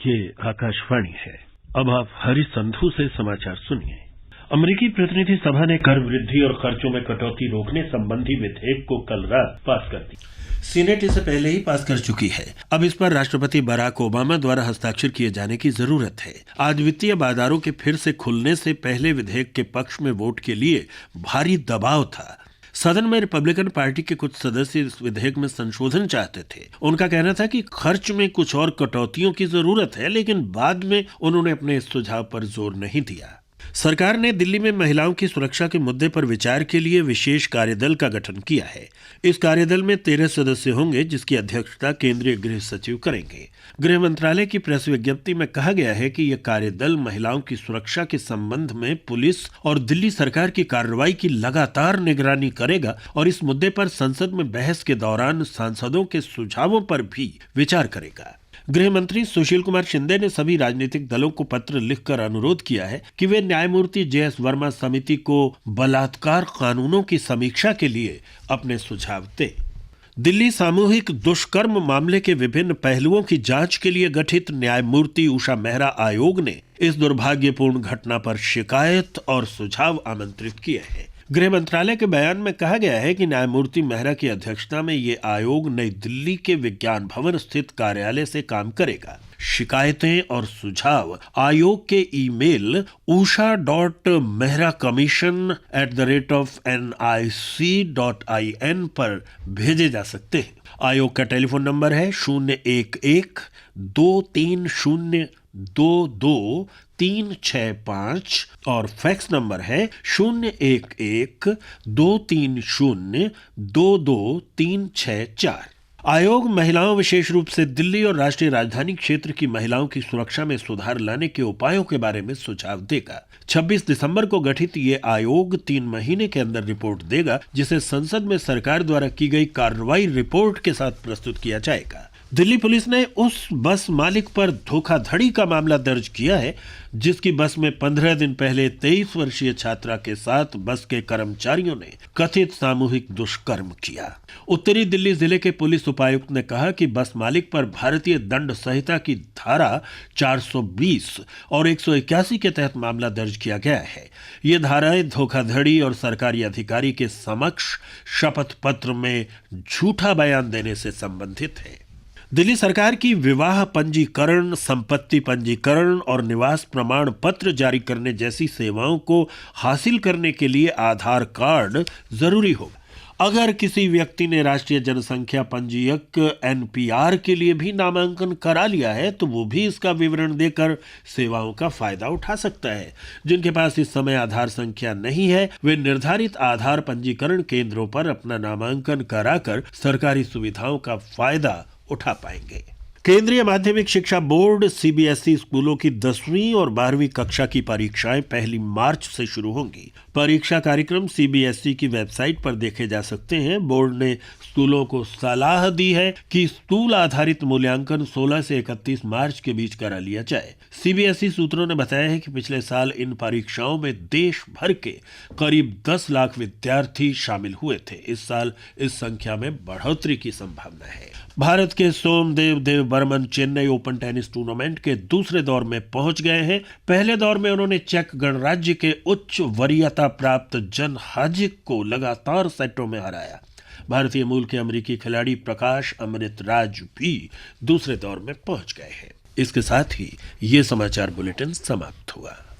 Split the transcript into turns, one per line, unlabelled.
ये आकाशवाणी है। अब आप हरीश संधू से समाचार सुनिए। अमेरिकी प्रतिनिधि सभा ने कर वृद्धि और खर्चों में कटौती रोकने संबंधी विधेयक को कल रात पास कर दिया। सीनेट इसे पहले ही पास कर चुकी है। अब इस पर राष्ट्रपति बराक ओबामा द्वारा हस्ताक्षर किए जाने की जरूरत है। आज वित्तीय बाजारों के फिर से खुलने से पहले विधेयक के पक्ष में वोट के लिए भारी दबाव था। सदन में रिपब्लिकन पार्टी के कुछ सदस्य इस विधेयक में संशोधन चाहते थे। उनका कहना था कि खर्च में कुछ और कटौतियों की जरूरत है, लेकिन बाद में उन्होंने अपने इस सुझाव पर जोर नहीं दिया। सरकार ने दिल्ली में महिलाओं की सुरक्षा के मुद्दे पर विचार के लिए विशेष कार्यदल का गठन किया है। इस कार्यदल में 13 सदस्य होंगे, जिसकी अध्यक्षता केंद्रीय गृह सचिव करेंगे। गृह मंत्रालय की प्रेस विज्ञप्ति में कहा गया है कि यह कार्यदल महिलाओं की सुरक्षा के संबंध में पुलिस और दिल्ली सरकार की कार्रवाई की लगातार निगरानी करेगा और इस मुद्दे पर संसद में बहस के दौरान सांसदों के सुझावों पर भी विचार करेगा। गृह मंत्री सुशील कुमार शिंदे ने सभी राजनीतिक दलों को पत्र लिखकर अनुरोध किया है कि वे न्यायमूर्ति JS वर्मा समिति को बलात्कार कानूनों की समीक्षा के लिए अपने सुझाव दें। दिल्ली सामूहिक दुष्कर्म मामले के विभिन्न पहलुओं की जांच के लिए गठित न्यायमूर्ति उषा मेहरा आयोग ने इस दुर्भाग्यपूर्ण घटना पर शिकायत और सुझाव आमंत्रित किए हैं। गृह मंत्रालय के बयान में कहा गया है कि न्यायमूर्ति मेहरा की अध्यक्षता में ये आयोग नई दिल्ली के विज्ञान भवन स्थित कार्यालय से काम करेगा। शिकायतें और सुझाव आयोग के ईमेल usha.commission@NIC.in पर भेजे जा सकते हैं। आयोग का टेलीफोन नंबर है 011-230-22-365 और फैक्स नंबर है 011-230-22-364। आयोग महिलाओं, विशेष रूप से दिल्ली और राष्ट्रीय राजधानी क्षेत्र की महिलाओं की सुरक्षा में सुधार लाने के उपायों के बारे में सुझाव देगा। 26 दिसंबर को गठित ये आयोग 3 महीने के अंदर रिपोर्ट देगा, जिसे संसद में सरकार द्वारा की गई कार्रवाई रिपोर्ट के साथ प्रस्तुत किया जाएगा। दिल्ली पुलिस ने उस बस मालिक पर धोखाधड़ी का मामला दर्ज किया है, जिसकी बस में 15 दिन पहले 23 वर्षीय छात्रा के साथ बस के कर्मचारियों ने कथित सामूहिक दुष्कर्म किया। उत्तरी दिल्ली जिले के पुलिस उपायुक्त ने कहा कि बस मालिक पर भारतीय दंड संहिता की धारा 420 और 181 के तहत मामला दर्ज किया गया है। ये धाराएं धोखाधड़ी और सरकारी अधिकारी के समक्ष शपथ पत्र में झूठा बयान देने से संबंधित है। दिल्ली सरकार की विवाह पंजीकरण, संपत्ति पंजीकरण और निवास प्रमाण पत्र जारी करने जैसी सेवाओं को हासिल करने के लिए आधार कार्ड जरूरी होगा। अगर किसी व्यक्ति ने राष्ट्रीय जनसंख्या पंजीयक NPR के लिए भी नामांकन करा लिया है, तो वो भी इसका विवरण देकर सेवाओं का फायदा उठा सकता है। जिनके पास इस समय आधार संख्या नहीं है, वे निर्धारित आधार पंजीकरण केंद्रों पर अपना नामांकन कराकर सरकारी सुविधाओं का फायदा उठा पाएंगे। केंद्रीय माध्यमिक शिक्षा बोर्ड CBSE स्कूलों की 10वीं और 12वीं कक्षा की परीक्षाएं 1 मार्च से शुरू होंगी। परीक्षा कार्यक्रम CBSE की वेबसाइट पर देखे जा सकते हैं। बोर्ड ने स्कूलों को सलाह दी है कि स्कूल आधारित मूल्यांकन 16 से 31 मार्च के बीच करा लिया जाए। CBSE सूत्रों ने बताया है कि पिछले साल इन परीक्षाओं में देश भर के करीब 10 लाख विद्यार्थी शामिल हुए थे। इस साल इस संख्या में बढ़ोतरी की संभावना है। भारत के Somdev Devvarman Chennai open tennis tournament के दूसरे दौर में पहुंच गए हैं। पहले दौर में उन्होंने चेक गणराज्य के उच्च वरीयता प्राप्त जन हाजिक को लगातार सेटों में हराया। भारतीय मूल के अमेरिकी खिलाड़ी प्रकाश अमृत राज भी दूसरे दौर में पहुंच गए हैं। इसके साथ ही ये समाचार बुलेटिन समाप्त हुआ।